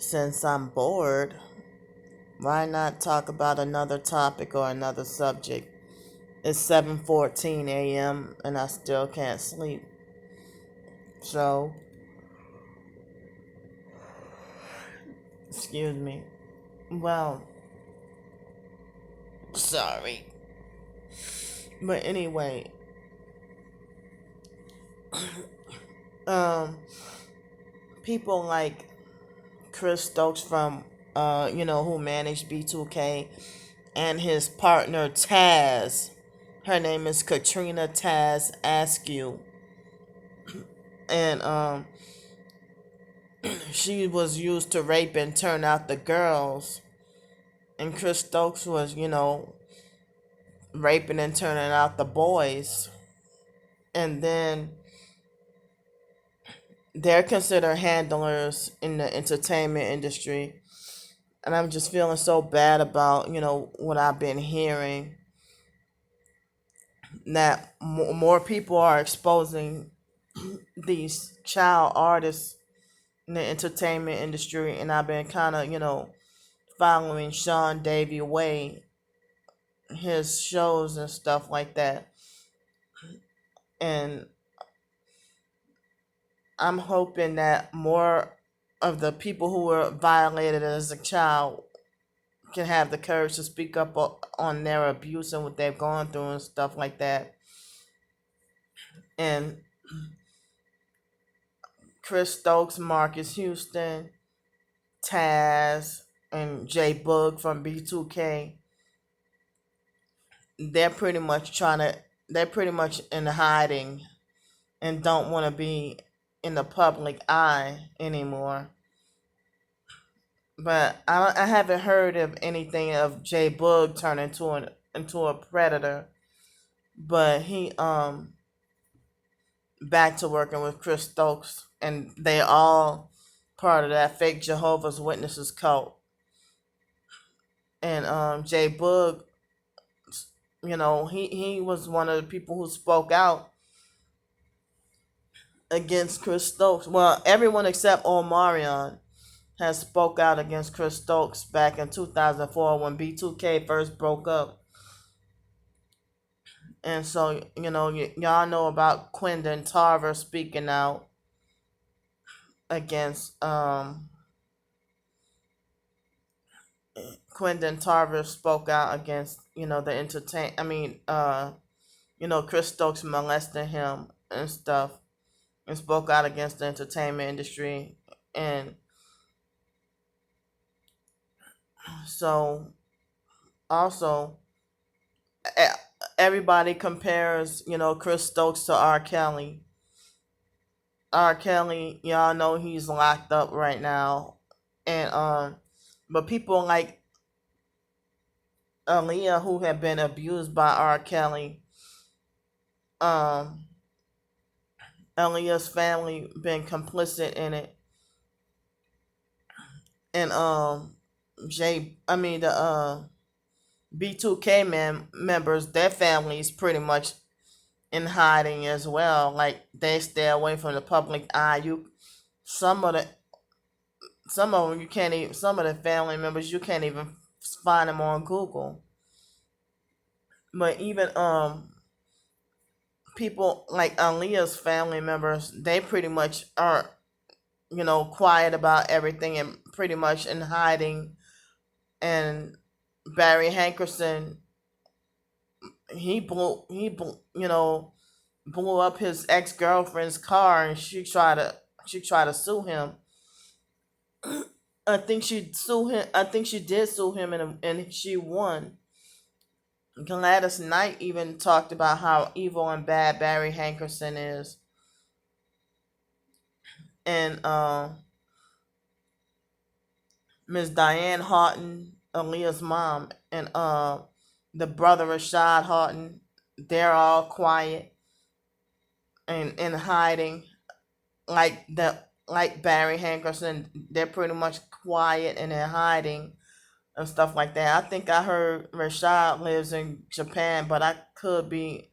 Since I'm bored, why not talk about another topic or another subject? It's 7:14 a.m. and I still can't sleep. So, excuse me. Well, sorry. But anyway, um people like Chris Stokes from who managed B2K, and his partner Taz. Her name is Katrina Taz Askew. And she was used to rape and turn out the girls. And Chris Stokes was, raping and turning out the boys. And then they're considered handlers in the entertainment industry. And I'm just feeling so bad about, what I've been hearing, that more people are exposing these child artists in the entertainment industry. And I've been kind of, following Sean Davy Way, his shows and stuff like that. And I'm hoping that more of the people who were violated as a child can have the courage to speak up on their abuse and what they've gone through and stuff like that. And Chris Stokes, Marques Houston, Taz, and J Boog from B2K, they're pretty much in hiding and don't want to be in the public eye anymore. But I haven't heard of anything of J Boog turning into a predator. But he back to working with Chris Stokes, and they all part of that fake Jehovah's Witnesses cult. And J Boog, he was one of the people who spoke out against Chris Stokes. Well, everyone except Omarion has spoke out against Chris Stokes back in 2004 when B2K first broke up. And so, y'all know about Quentin Tarver speaking out against Quentin Tarver spoke out against, the entertain Chris Stokes molesting him and stuff, and spoke out against the entertainment industry. And so also everybody compares, Chris Stokes to R. Kelly. R. Kelly, y'all know he's locked up right now. And but people like Aaliyah, who have been abused by R. Kelly, um Aaliyah's family been complicit in it. And the B2K members, their families pretty much in hiding as well. Like, they stay away from the public eye. Some of the some of them you can't even some of the family members, you can't even find them on Google. But even people like Aaliyah's family members, they pretty much are, quiet about everything and pretty much in hiding. And Barry Hankerson, blew up his ex girlfriend's car, and she tried to sue him. I think she sued him. I think she did sue him, and she won. Gladys Knight even talked about how evil and bad Barry Hankerson is. And Miss Diane Haughton, Aaliyah's mom, and the brother Rashad Haughton, they're all quiet and in hiding, like Barry Hankerson. They're pretty much quiet and in hiding and stuff like that. I think I heard Rashad lives in Japan, but I could be.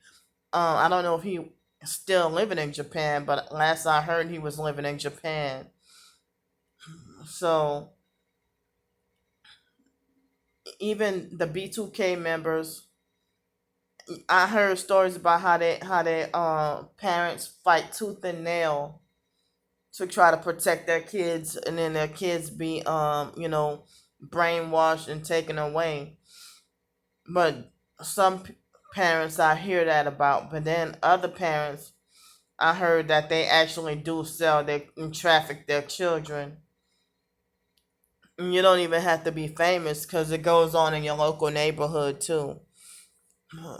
I don't know if he still living in Japan, but last I heard he was living in Japan. So even the B2K members, I heard stories about how they parents fight tooth and nail to try to protect their kids, and then their kids be brainwashed and taken away. But some parents I hear that about, but then other parents I heard that they actually do sell their and traffic their children. And you don't even have to be famous because it goes on in your local neighborhood too.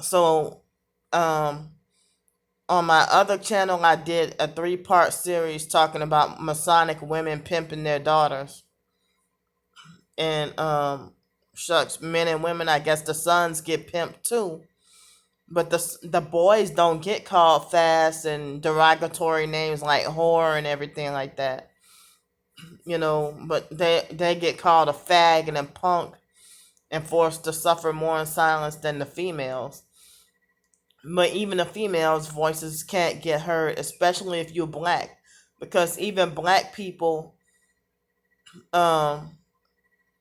So, um, on my other channel, I did a three-part series talking about Masonic women pimping their daughters, and shucks, men and women. I guess the sons get pimped too, but the boys don't get called fast and derogatory names like whore and everything like that. But they get called a fag and a punk and forced to suffer more in silence than the females. But even the females' voices can't get heard, especially if you're black, because even black people, um,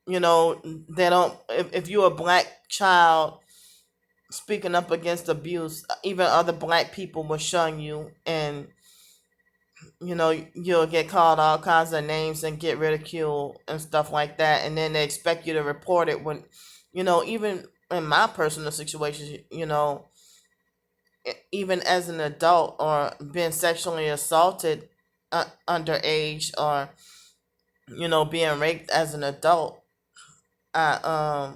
they don't. If you're a black child speaking up against abuse, even other black people will shun you, and you'll get called all kinds of names and get ridiculed and stuff like that, and then they expect you to report it when, even in my personal situation, even as an adult or being sexually assaulted underage, or being raped as an adult, I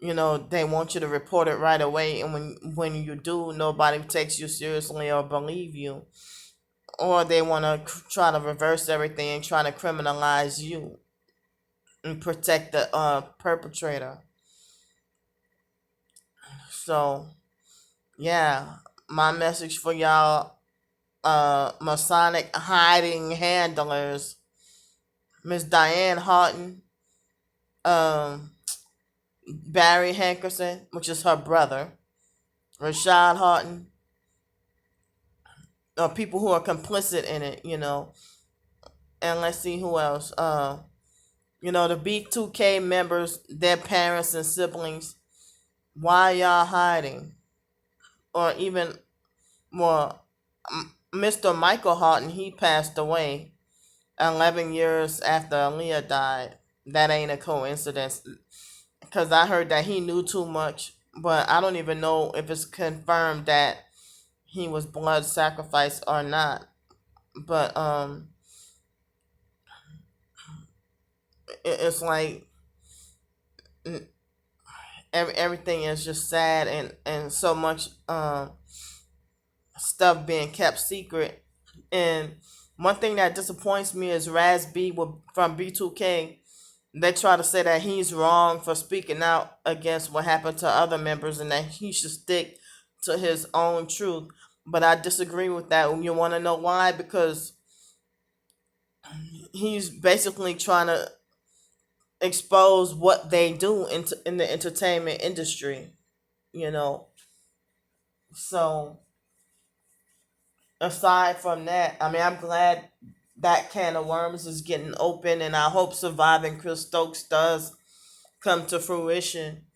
they want you to report it right away, and when you do, nobody takes you seriously or believe you, or they want to try to reverse everything and try to criminalize you and protect the perpetrator. So yeah, my message for y'all, Masonic hiding handlers, Miss Diane Haughton, um, Barry Hankerson, which is her brother, Rashad Haughton, people who are complicit in it, and let's see who else. The B2K members, their parents and siblings. Why y'all hiding? Or even more, Mr. Michael Haughton, he passed away 11 years after Aaliyah died. That ain't a coincidence, because I heard that he knew too much, but I don't even know if it's confirmed that he was blood sacrifice or not. But it's like everything is just sad, and so much stuff being kept secret. And one thing that disappoints me is Raz B from B2K. They try to say that he's wrong for speaking out against what happened to other members and that he should stick to his own truth. But I disagree with that. You want to know why? Because he's basically trying to expose what they do in the entertainment industry, you know. So aside from that, I mean, I'm glad that can of worms is getting open, and I hope surviving Chris Stokes does come to fruition.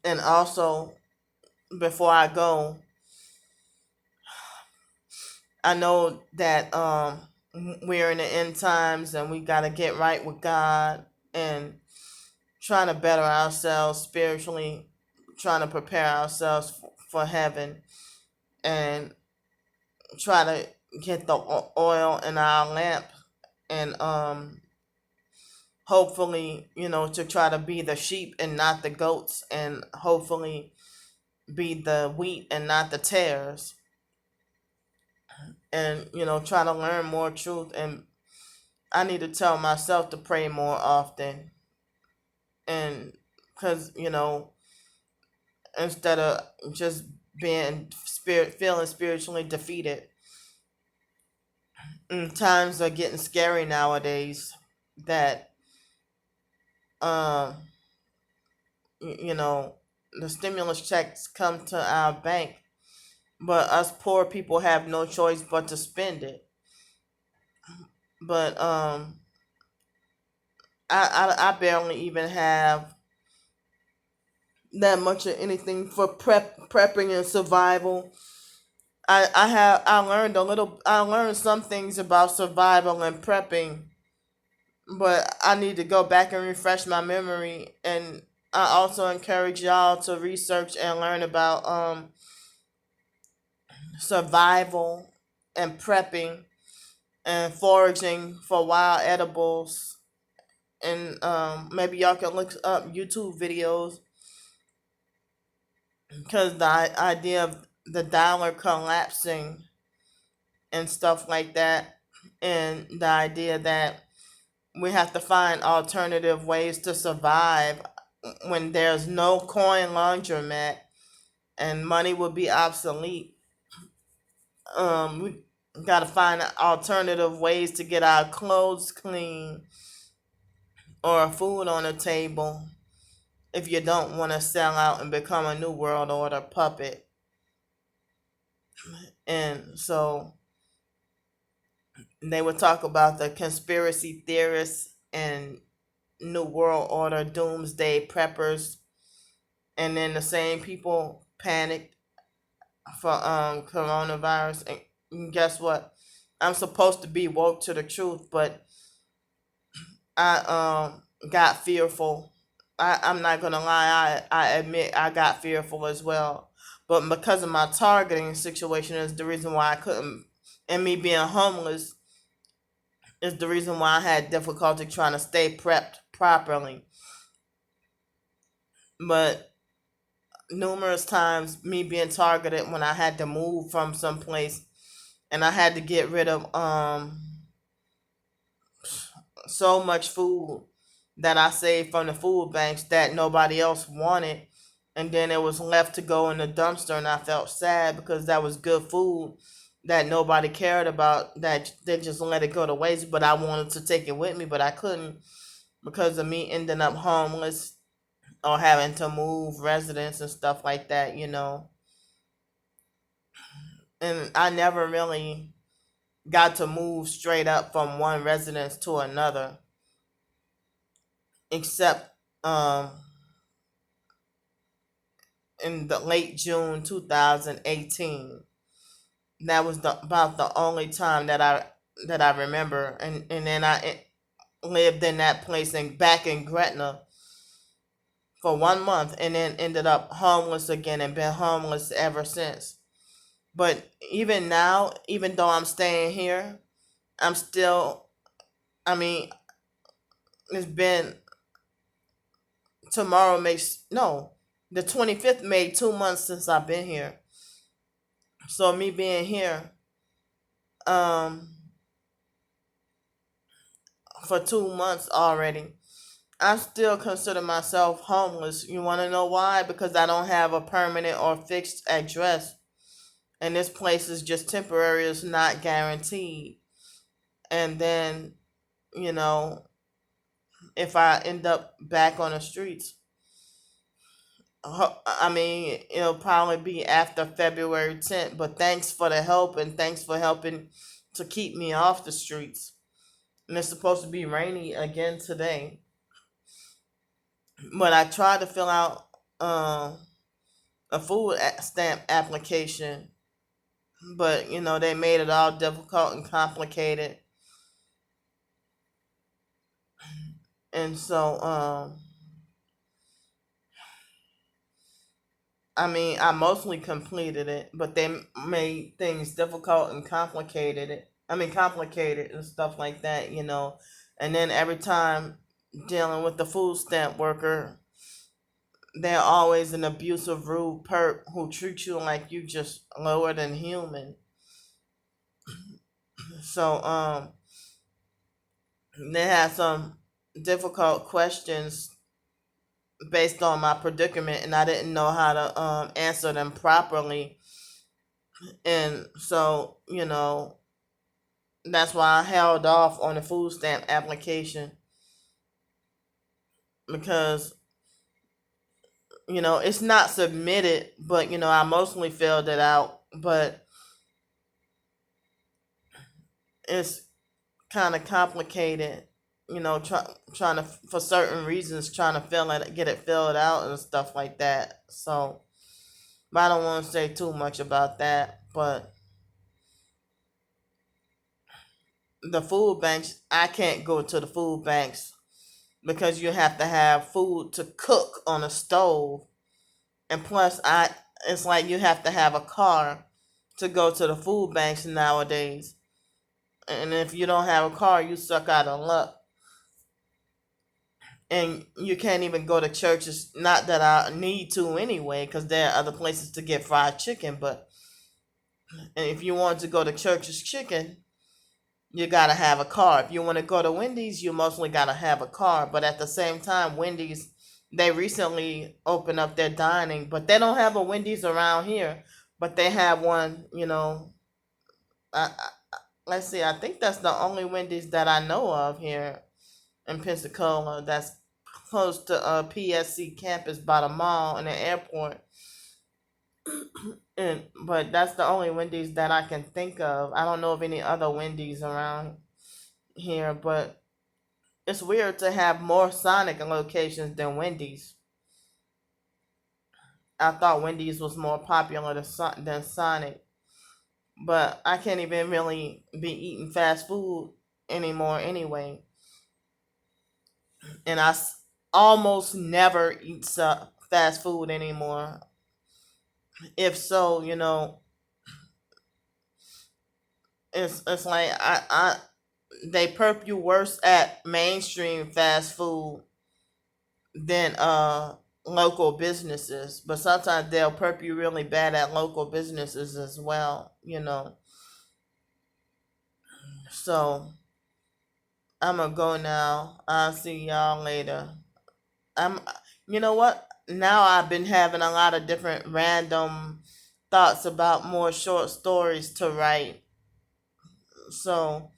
And also, before I go, I know that we're in the end times and we got to get right with God and trying to better ourselves spiritually, trying to prepare ourselves for heaven, and try to get the oil in our lamp, and hopefully, to try to be the sheep and not the goats, and hopefully be the wheat and not the tares, and try to learn more truth. And I need to tell myself to pray more often, and because instead of just being feeling spiritually defeated. Times are getting scary nowadays, that um you know the stimulus checks come to our bank, but us poor people have no choice but to spend it. But I barely even have that much of anything for prepping and survival. I learned a little. I learned some things about survival and prepping, but I need to go back and refresh my memory. And I also encourage y'all to research and learn about survival and prepping and foraging for wild edibles. And maybe y'all can look up YouTube videos, because the idea of the dollar collapsing and stuff like that, and the idea that we have to find alternative ways to survive when there's no coin laundromat and money will be obsolete. We got to find alternative ways to get our clothes clean or food on the table if you don't want to sell out and become a new world order puppet. And so they would talk about the conspiracy theorists and new world order doomsday preppers, and then the same people panicked for coronavirus. And guess what? I'm supposed to be woke to the truth, but I got fearful. I'm not gonna lie, I admit I got fearful as well. But because of my targeting situation is the reason why I couldn't, and me being homeless is the reason why I had difficulty trying to stay prepped properly. But numerous times, me being targeted when I had to move from someplace, and I had to get rid of so much food that I saved from the food banks that nobody else wanted, and then it was left to go in the dumpster, and I felt sad because that was good food that nobody cared about, that they just let it go to waste. But I wanted to take it with me, but I couldn't because of me ending up homeless or having to move residence and stuff like that. And I never really got to move straight up from one residence to another, except in the late June 2018. That was about the only time that I remember, and then I lived in that place and back in Gretna for 1 month, and then ended up homeless again and been homeless ever since. But even now, even though I'm staying here, I'm still. I mean, it's been tomorrow makes no, the 25th made 2 months since I've been here. So me being here, um, for 2 months already, I still consider myself homeless. You want to know why? Because I don't have a permanent or fixed address, and this place is just temporary. It's not guaranteed. And then, you know, if I end up back on the streets, I mean, it'll probably be after February 10th. But thanks for the help, and thanks for helping to keep me off the streets. And it's supposed to be rainy again today. But I tried to fill out a food stamp application, but they made it all difficult and complicated. And so I mean, I mostly completed it, but they made things difficult and complicated and stuff like that. And then every time dealing with the food stamp worker, they're always an abusive, rude perp who treats you like you just lower than human. So they had some difficult questions based on my predicament, and I didn't know how to answer them properly. And so, that's why I held off on the food stamp application, because it's not submitted, but I mostly filled it out, but it's kind of complicated trying to, for certain reasons, trying to get it filled out and stuff like that. So, but I don't want to say too much about that. But the food banks, I can't go to the food banks because you have to have food to cook on a stove, and plus, it's like you have to have a car to go to the food banks nowadays. And if you don't have a car, you suck out of luck. And you can't even go to churches. Not that I need to anyway, because there are other places to get fried chicken. But and if you want to go to church's chicken, you gotta have a car. If you want to go to Wendy's, you mostly gotta have a car. But at the same time, Wendy's, they recently opened up their dining, but they don't have a Wendy's around here. But they have one. Let's see. I think that's the only Wendy's that I know of here in Pensacola. That's close to PSC campus by the mall and the airport. And but that's the only Wendy's that I can think of. I don't know of any other Wendy's around here, but it's weird to have more Sonic locations than Wendy's. I thought Wendy's was more popular than Sonic, but I can't even really be eating fast food anymore anyway. And almost never eat fast food anymore. If so, it's like they perp you worse at mainstream fast food than local businesses, but sometimes they'll perp you really bad at local businesses as well. So I'm gonna go now. I'll see y'all later. I'm You know what? Now I've been having a lot of different random thoughts about more short stories to write. So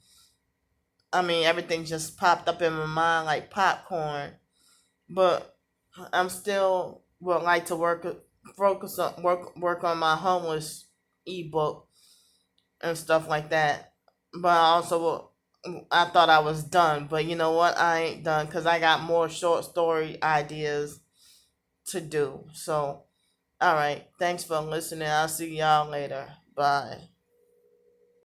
I mean, everything just popped up in my mind like popcorn. But I'm still would like to work on my homeless ebook and stuff like that. But I thought I was done, but you know what? I ain't done because I got more short story ideas to do. So, all right. Thanks for listening. I'll see y'all later. Bye.